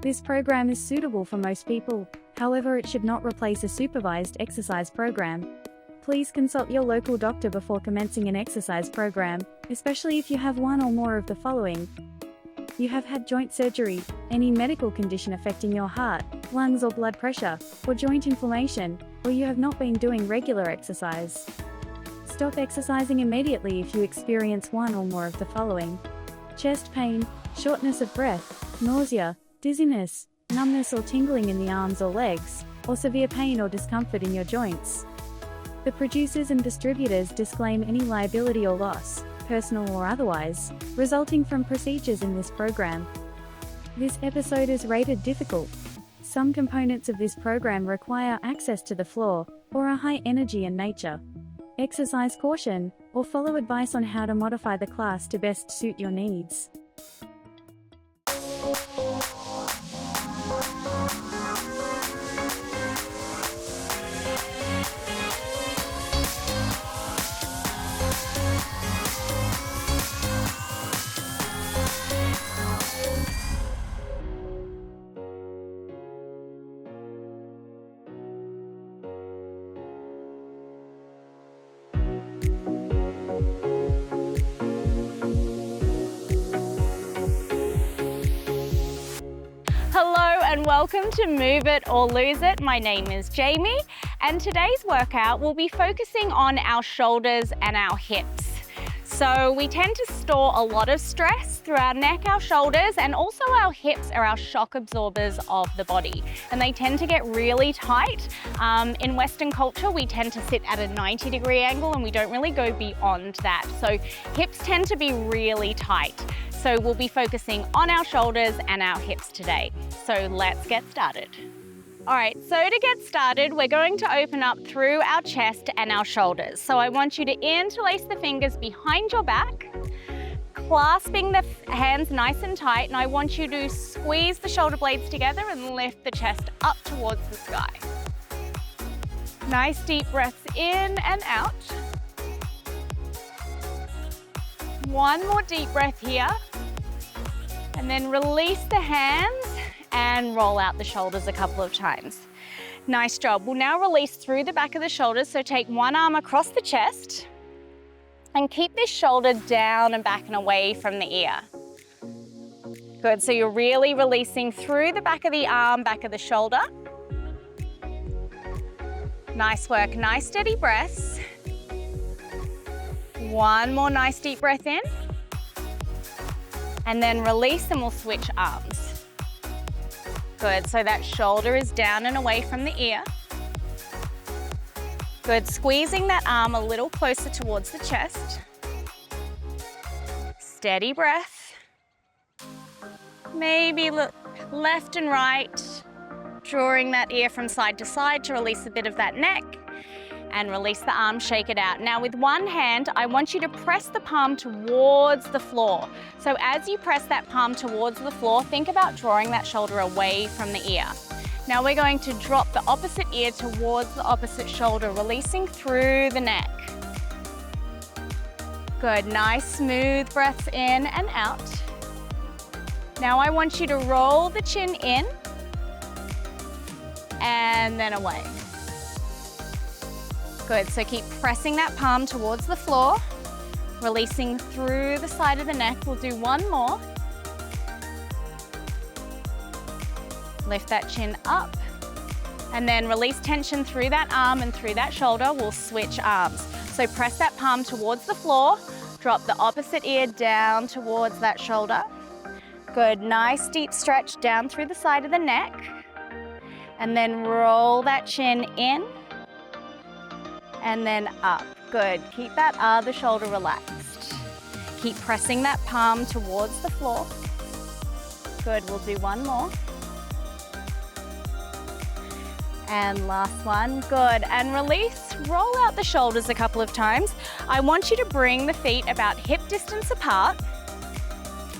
This program is suitable for most people, however it should not replace a supervised exercise program. Please consult your local doctor before commencing an exercise program, especially if you have one or more of the following. You have had joint surgery, any medical condition affecting your heart, lungs or blood pressure, or joint inflammation, or you have not been doing regular exercise. Stop exercising immediately if you experience one or more of the following: chest pain, shortness of breath, nausea, dizziness, numbness or tingling in the arms or legs, or severe pain or discomfort in your joints. The producers and distributors disclaim any liability or loss, personal or otherwise, resulting from procedures in this program. This episode is rated difficult. Some components of this program require access to the floor, or are high energy in nature. Exercise caution, or follow advice on how to modify the class to best suit your needs. And welcome to Move It or Lose It. My name is Jaymee, and today's workout will be focusing on our shoulders and our hips. So we tend to store a lot of stress through our neck, our shoulders, and also our hips are our shock absorbers of the body. And they tend to get really tight. In Western culture, we tend to sit at a 90-degree angle and we don't really go beyond that. So hips tend to be really tight. So we'll be focusing on our shoulders and our hips today. So let's get started. All right, so to get started, we're going to open up through our chest and our shoulders. So I want you to interlace the fingers behind your back, clasping the hands nice and tight, and I want you to squeeze the shoulder blades together and lift the chest up towards the sky. Nice deep breaths in and out. One more deep breath here. And then release the hands and roll out the shoulders a couple of times. Nice job. We'll now release through the back of the shoulders. So take one arm across the chest and keep this shoulder down and back and away from the ear. Good. So you're really releasing through the back of the arm, back of the shoulder. Nice work. Nice steady breaths. One more nice deep breath in. And then release and we'll switch arms. Good, so that shoulder is down and away from the ear. Good, squeezing that arm a little closer towards the chest. Steady breath. Maybe look left and right, drawing that ear from side to side to release a bit of that neck. And release the arm, shake it out. Now with one hand, I want you to press the palm towards the floor. So as you press that palm towards the floor, think about drawing that shoulder away from the ear. Now we're going to drop the opposite ear towards the opposite shoulder, releasing through the neck. Good, nice smooth breaths in and out. Now I want you to roll the chin in and then away. Good, so keep pressing that palm towards the floor, releasing through the side of the neck. We'll do one more. Lift that chin up, and then release tension through that arm and through that shoulder. We'll switch arms. So press that palm towards the floor, drop the opposite ear down towards that shoulder. Good, nice deep stretch down through the side of the neck, and then roll that chin in, and then up. Good. Keep that other shoulder relaxed. Keep pressing that palm towards the floor. Good. We'll do one more. And last one. Good. And release. Roll out the shoulders a couple of times. I want you to bring the feet about hip distance apart.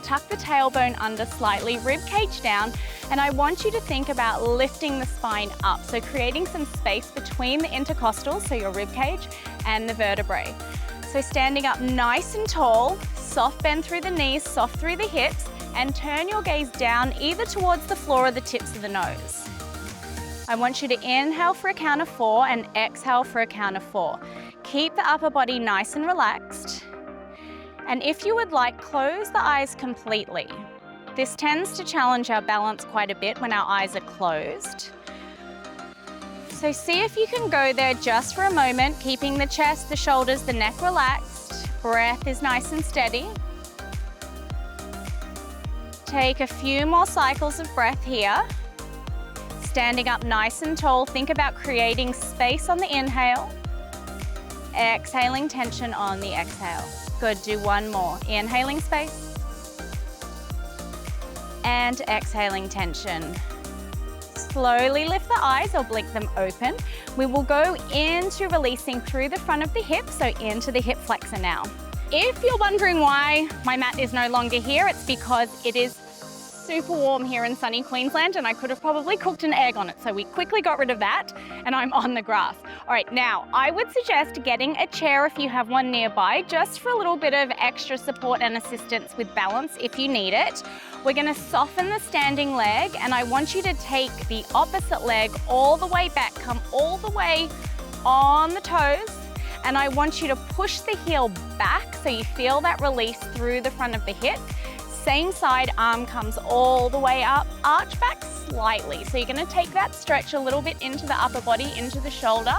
Tuck the tailbone under slightly, rib cage down, and I want you to think about lifting the spine up. So creating some space between the intercostals, so your rib cage, and the vertebrae. So standing up nice and tall, soft bend through the knees, soft through the hips, and turn your gaze down either towards the floor or the tips of the nose. I want you to inhale for a count of 4 and exhale for a count of 4. Keep the upper body nice and relaxed. And if you would like, close the eyes completely. This tends to challenge our balance quite a bit when our eyes are closed. So see if you can go there just for a moment, keeping the chest, the shoulders, the neck relaxed. Breath is nice and steady. Take a few more cycles of breath here. Standing up nice and tall, think about creating space on the inhale. Exhaling tension on the exhale. Good, do one more. Inhaling space. And exhaling tension. Slowly lift the eyes or blink them open. We will go into releasing through the front of the hip, so into the hip flexor now. If you're wondering why my mat is no longer here, it's because it is super warm here in sunny Queensland and I could have probably cooked an egg on it. So we quickly got rid of that and I'm on the grass. All right, now I would suggest getting a chair if you have one nearby, just for a little bit of extra support and assistance with balance if you need it. We're gonna soften the standing leg and I want you to take the opposite leg all the way back, come all the way on the toes, and I want you to push the heel back so you feel that release through the front of the hip. Same side, arm comes all the way up, arch back slightly. So you're gonna take that stretch a little bit into the upper body, into the shoulder,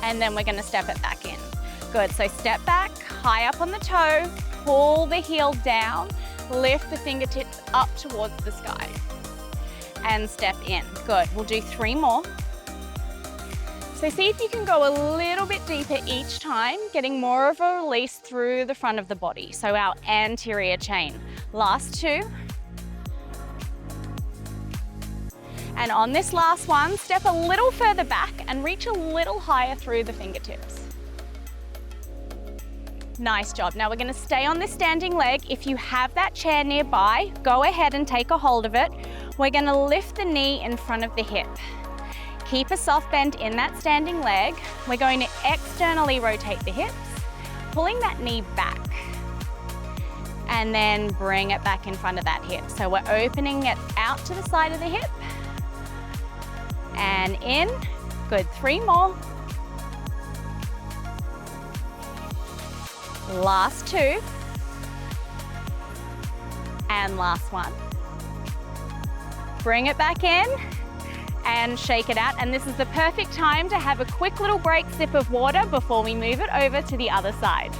and then we're gonna step it back in. Good, so step back, high up on the toe, pull the heel down, lift the fingertips up towards the sky, and step in. Good, we'll do 3 more. So see if you can go a little bit deeper each time, getting more of a release through the front of the body, so our anterior chain. Last 2. And on this last one, step a little further back and reach a little higher through the fingertips. Nice job. Now we're going to stay on this standing leg. If you have that chair nearby, go ahead and take a hold of it. We're going to lift the knee in front of the hip. Keep a soft bend in that standing leg. We're going to externally rotate the hips, pulling that knee back, and then bring it back in front of that hip. So we're opening it out to the side of the hip, and in. Good, 3 more. Last 2, and last 1. Bring it back in, and shake it out. And this is the perfect time to have a quick little break, sip of water before we move it over to the other side.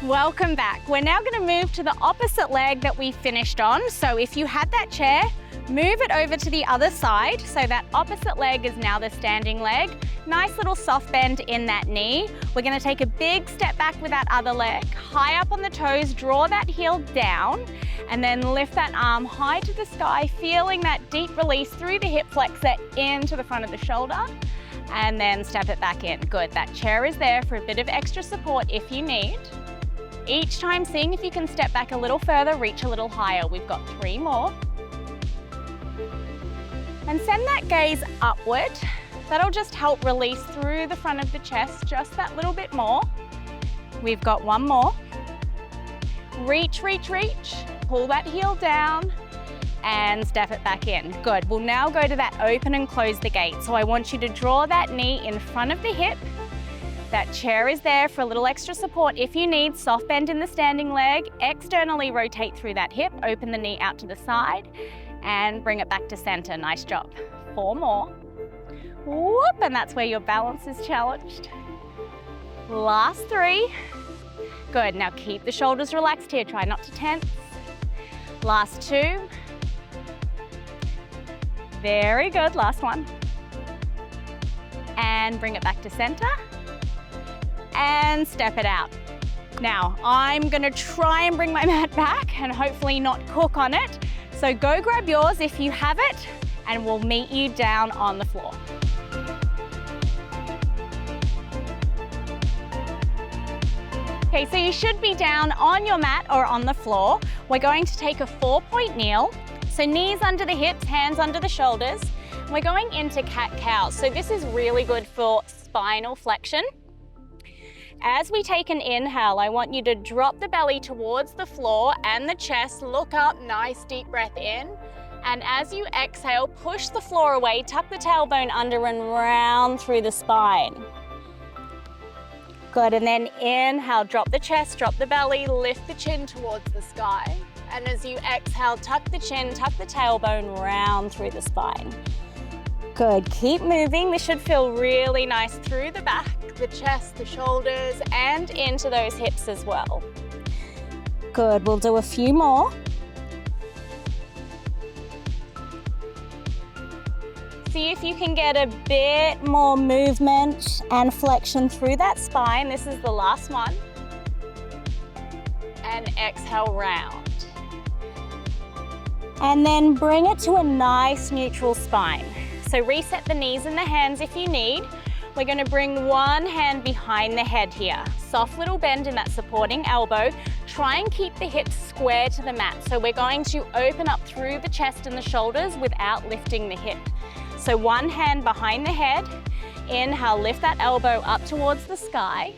Welcome back. We're now going to move to the opposite leg that we finished on. So if you had that chair, move it over to the other side. So that opposite leg is now the standing leg. Nice little soft bend in that knee. We're going to take a big step back with that other leg. High up on the toes, draw that heel down, and then lift that arm high to the sky, feeling that deep release through the hip flexor into the front of the shoulder, and then step it back in. Good. That chair is there for a bit of extra support if you need. Each time, seeing if you can step back a little further, reach a little higher. We've got 3 more. And send that gaze upward. That'll just help release through the front of the chest just that little bit more. We've got 1 more. Reach, reach, reach. Pull that heel down and step it back in. Good. We'll now go to that open and close the gate. So I want you to draw that knee in front of the hip. That chair is there for a little extra support if you need. Soft bend in the standing leg, externally rotate through that hip, open the knee out to the side, and bring it back to center. Nice job. 4 more. Whoop, and that's where your balance is challenged. Last 3. Good, now keep the shoulders relaxed here. Try not to tense. Last 2. Very good, last 1. And bring it back to center. And step it out. Now, I'm gonna try and bring my mat back and hopefully not cook on it. So go grab yours if you have it, and we'll meet you down on the floor. Okay, so you should be down on your mat or on the floor. We're going to take a 4-point kneel. So knees under the hips, hands under the shoulders. We're going into cat-cow. So this is really good for spinal flexion. As we take an inhale, I want you to drop the belly towards the floor and the chest. Look up, nice deep breath in. And as you exhale, push the floor away, tuck the tailbone under and round through the spine. Good, and then inhale, drop the chest, drop the belly, lift the chin towards the sky. And as you exhale, tuck the chin, tuck the tailbone round through the spine. Good, keep moving. This should feel really nice through the back, the chest, the shoulders, and into those hips as well. Good, we'll do a few more. See if you can get a bit more movement and flexion through that spine. This is the last one. And exhale, round. And then bring it to a nice neutral spine. So reset the knees and the hands if you need. We're going to bring one hand behind the head here. Soft little bend in that supporting elbow. Try and keep the hips square to the mat. So we're going to open up through the chest and the shoulders without lifting the hip. So one hand behind the head. Inhale, lift that elbow up towards the sky.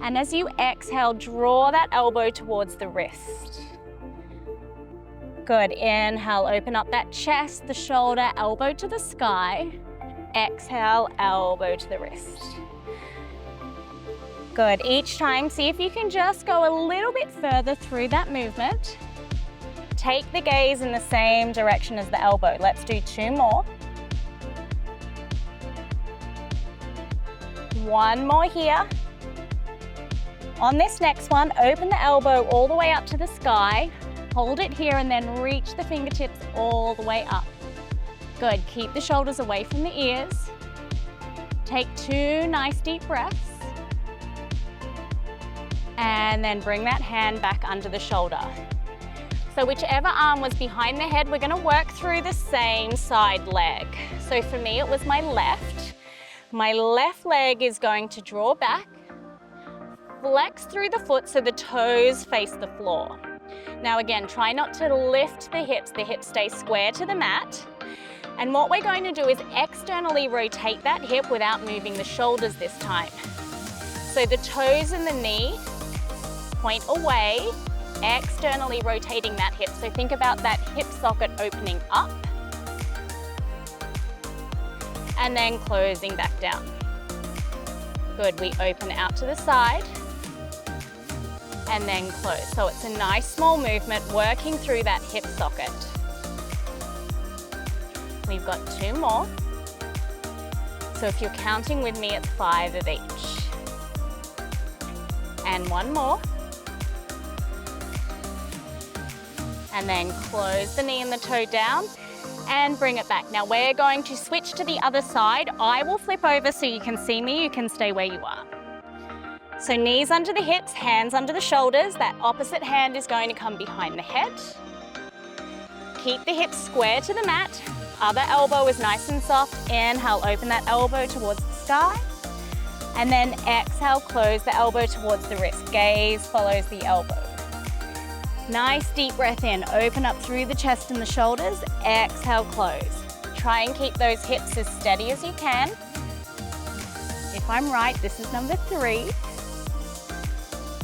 And as you exhale, draw that elbow towards the wrist. Good, inhale, open up that chest, the shoulder, elbow to the sky. Exhale, elbow to the wrist. Good, each time, see if you can just go a little bit further through that movement. Take the gaze in the same direction as the elbow. Let's do 2 more. One more here. On this next one, open the elbow all the way up to the sky. Hold it here and then reach the fingertips all the way up. Good, keep the shoulders away from the ears. Take 2 nice deep breaths. And then bring that hand back under the shoulder. So whichever arm was behind the head, we're gonna work through the same side leg. So for me, it was my left. My left leg is going to draw back, flex through the foot so the toes face the floor. Now again, try not to lift the hips stay square to the mat. And what we're going to do is externally rotate that hip without moving the shoulders this time. So the toes and the knee point away, externally rotating that hip. So think about that hip socket opening up and then closing back down. Good, we open out to the side and then close. So it's a nice small movement working through that hip socket. We've got 2 more. So if you're counting with me, it's 5 of each. And 1 more. And then close the knee and the toe down and bring it back. Now we're going to switch to the other side. I will flip over so you can see me. You can stay where you are. So knees under the hips, hands under the shoulders. That opposite hand is going to come behind the head. Keep the hips square to the mat. Other elbow is nice and soft. Inhale, open that elbow towards the sky. And then exhale, close the elbow towards the wrist. Gaze follows the elbow. Nice deep breath in. Open up through the chest and the shoulders. Exhale, close. Try and keep those hips as steady as you can. If I'm right, this is number 3.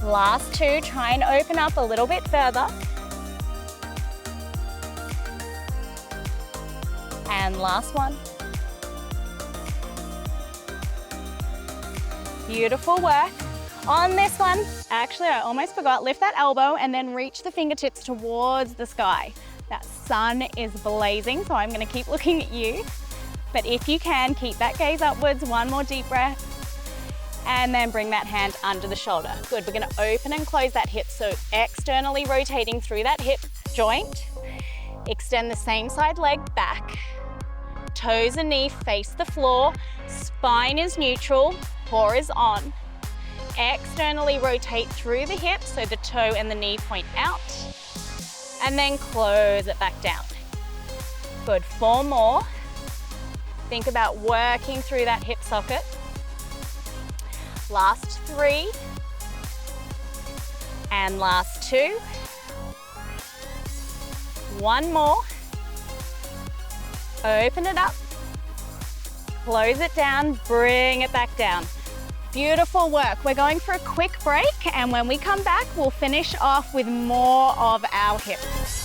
Last 2, try and open up a little bit further. And last one. Beautiful work. On this one, actually I almost forgot, lift that elbow and then reach the fingertips towards the sky. That sun is blazing, so I'm gonna keep looking at you. But if you can, keep that gaze upwards, 1 more deep breath. And then bring that hand under the shoulder. Good, we're gonna open and close that hip, so externally rotating through that hip joint. Extend the same side leg back. Toes and knee face the floor. Spine is neutral, core is on. Externally rotate through the hip so the toe and the knee point out. And then close it back down. Good, 4 more. Think about working through that hip socket. Last 3. And last 2. 1 more. Open it up. Close it down, bring it back down. Beautiful work. We're going for a quick break, and when we come back, we'll finish off with more of our hips.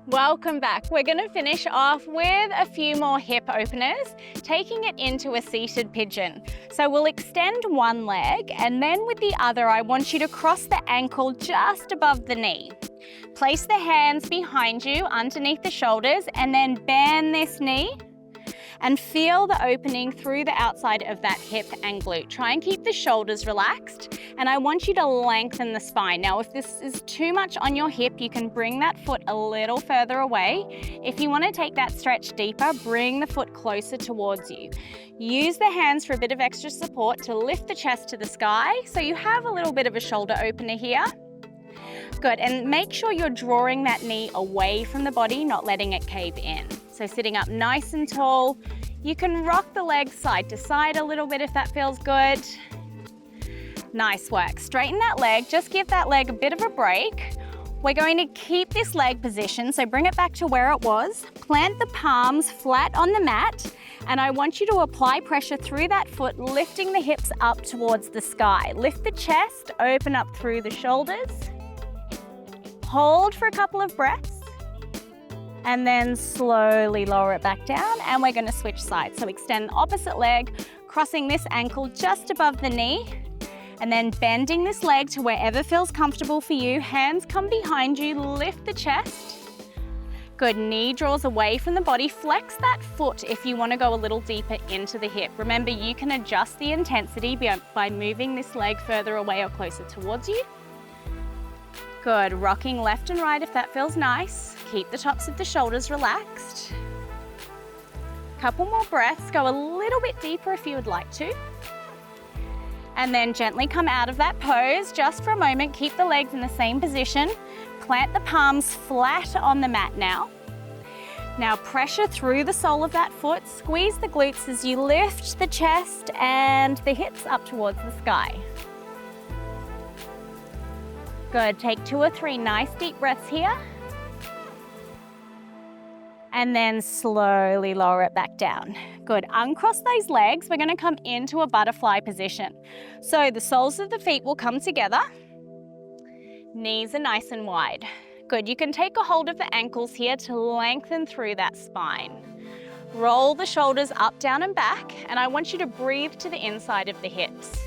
Welcome back. We're going to finish off with a few more hip openers, taking it into a seated pigeon. So we'll extend one leg, and then with the other, I want you to cross the ankle just above the knee. Place the hands behind you underneath the shoulders, and then bend this knee and feel the opening through the outside of that hip and glute. Try and keep the shoulders relaxed, and I want you to lengthen the spine. Now, if this is too much on your hip, you can bring that foot a little further away. If you want to take that stretch deeper, bring the foot closer towards you. Use the hands for a bit of extra support to lift the chest to the sky, so you have a little bit of a shoulder opener here. Good, and make sure you're drawing that knee away from the body, not letting it cave in. So sitting up nice and tall, you can rock the legs side to side a little bit if that feels good. Nice work. Straighten that leg, just give that leg a bit of a break. We're going to keep this leg position, so bring it back to where it was. Plant the palms flat on the mat, and I want you to apply pressure through that foot, lifting the hips up towards the sky. Lift the chest, open up through the shoulders. Hold for a couple of breaths. And then slowly lower it back down, and we're going to switch sides. So extend the opposite leg, crossing this ankle just above the knee, and then bending this leg to wherever feels comfortable for you. Hands come behind you, lift the chest. Good, knee draws away from the body. Flex that foot if you want to go a little deeper into the hip. Remember, you can adjust the intensity by moving this leg further away or closer towards you. Good, rocking left and right if that feels nice. Keep the tops of the shoulders relaxed. Couple more breaths, go a little bit deeper if you would like to. And then gently come out of that pose just for a moment. Keep the legs in the same position. Plant the palms flat on the mat now. Now pressure through the sole of that foot. Squeeze the glutes as you lift the chest and the hips up towards the sky. Good, take 2 or 3 nice deep breaths here. And then slowly lower it back down. Good, uncross those legs. We're going to come into a butterfly position. So the soles of the feet will come together. Knees are nice and wide. Good, you can take a hold of the ankles here to lengthen through that spine. Roll the shoulders up, down and back, and I want you to breathe to the inside of the hips.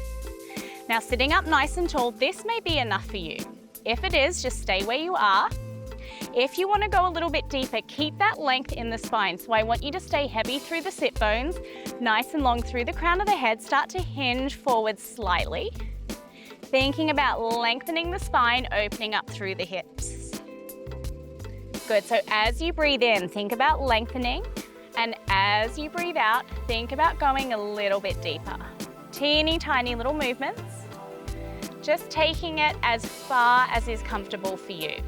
Now sitting up nice and tall, this may be enough for you. If it is, just stay where you are. If you want to go a little bit deeper, keep that length in the spine. So I want you to stay heavy through the sit bones, nice and long through the crown of the head. Start to hinge forward slightly. Thinking about lengthening the spine, opening up through the hips. Good, so as you breathe in, think about lengthening. And as you breathe out, think about going a little bit deeper. Teeny tiny little movements. Just taking it as far as is comfortable for you.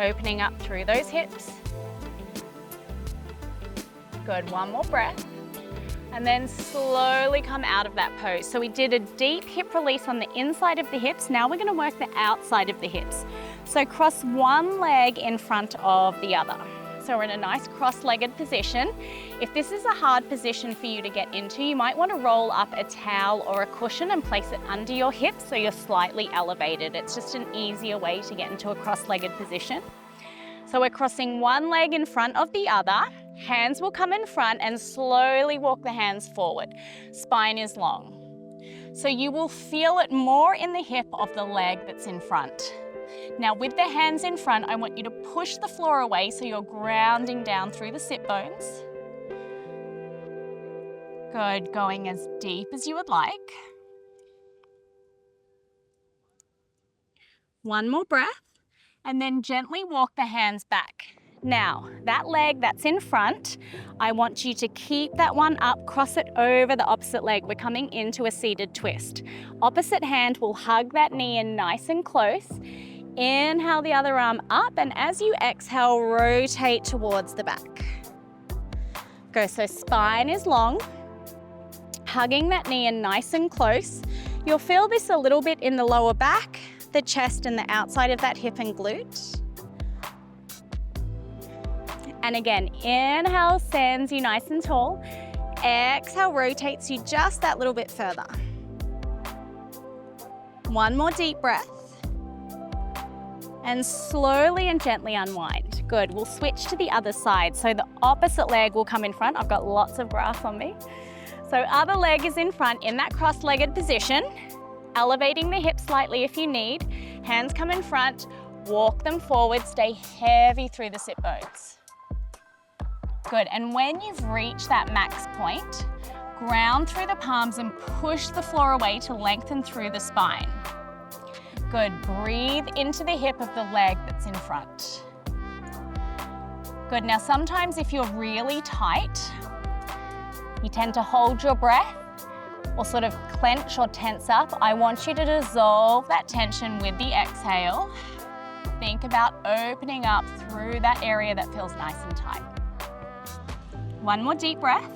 Opening up through those hips. Good, one more breath. And then slowly come out of that pose. So we did a deep hip release on the inside of the hips. Now we're going to work the outside of the hips. So cross one leg in front of the other. So we're in a nice cross-legged position. If this is a hard position for you to get into, you might want to roll up a towel or a cushion and place it under your hips so you're slightly elevated. It's just an easier way to get into a cross-legged position. So we're crossing one leg in front of the other. Hands will come in front and slowly walk the hands forward. Spine is long. So you will feel it more in the hip of the leg that's in front. Now with the hands in front, I want you to push the floor away so you're grounding down through the sit bones. Good, going as deep as you would like. One more breath, and then gently walk the hands back. Now, that leg that's in front, I want you to keep that one up, cross it over the opposite leg. We're coming into a seated twist. Opposite hand will hug that knee in nice and close. Inhale the other arm up, and as you exhale, rotate towards the back. Go, so spine is long, hugging that knee in nice and close. You'll feel this a little bit in the lower back, the chest and the outside of that hip and glute. And again, inhale sends you nice and tall. Exhale rotates you just that little bit further. One more deep breath. And slowly and gently unwind. Good, we'll switch to the other side. So the opposite leg will come in front. I've got lots of grass on me. So other leg is in front in that cross-legged position. Elevating the hips slightly if you need. Hands come in front, walk them forward, stay heavy through the sit bones. Good, and when you've reached that max point, ground through the palms and push the floor away to lengthen through the spine. Good, breathe into the hip of the leg that's in front. Good, now sometimes if you're really tight, you tend to hold your breath or sort of clench or tense up. I want you to dissolve that tension with the exhale. Think about opening up through that area that feels nice and tight. One more deep breath.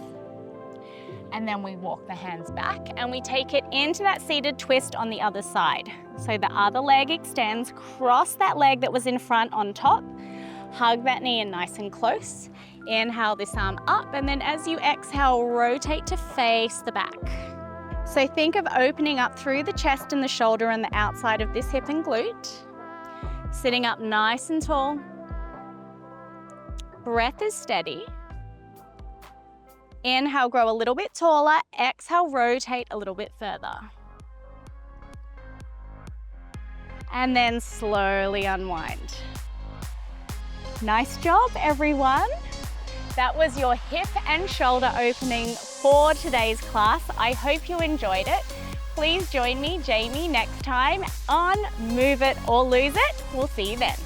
And then we walk the hands back and we take it into that seated twist on the other side. So the other leg extends, cross that leg that was in front on top, hug that knee in nice and close. Inhale this arm up, and then as you exhale, rotate to face the back. So think of opening up through the chest and the shoulder and the outside of this hip and glute. Sitting up nice and tall. Breath is steady. Inhale, grow a little bit taller. Exhale, rotate a little bit further. And then slowly unwind. Nice job, everyone. That was your hip and shoulder opening for today's class. I hope you enjoyed it. Please join me, Jaymee, next time on Move It or Lose It. We'll see you then.